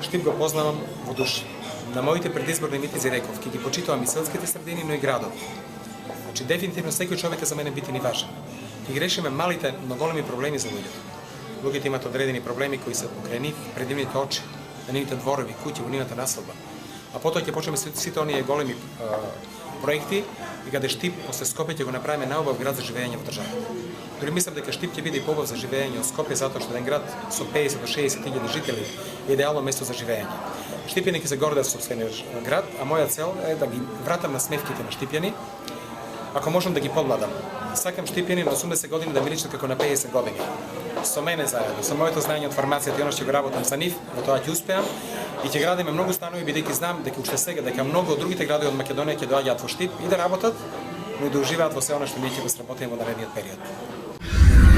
Штип го познавам во душа. На моите предизборни митинзи реков, ќе ги почитувам и селските средини, но и градот. Значи, дефинитивно секој човек е за мене битен и важен. Ќе ги решиме малите, но големи проблеми за луѓето. Луѓето имаат одредени проблеми кои се покрај нив, пред нивните очи, на нивните дворови, куќи, во нивната населба. А потоа ќе почнеме сите оние големи проекти и каде Штип после Скопје ќе го направиме најубав град за живење во државата. Дори мислам дека Штип ќе биде и побав за живење од Скопје затоа што еден град со 50 до 60 000 жители е идеално место за живење. Штипјани ќе се гордеат со сопствениот град, а моја цел е да ги вратам на смевките на Штипјани, ако можам да ги подмладам. Сакам Штипјани на 80 години да ми личат како на 50 години. Со мене заедно, со моето знаење од фармацијата и оно што го работам за нив, во тоа ќе успеам и ќе градиме многу станови бидејќи знам дека уште сега дека многу од другите градови од Македонија ќе доаѓаат во Штип и да работат, но и да уживаат во се она што ние ќе го сработиме во наредниот период.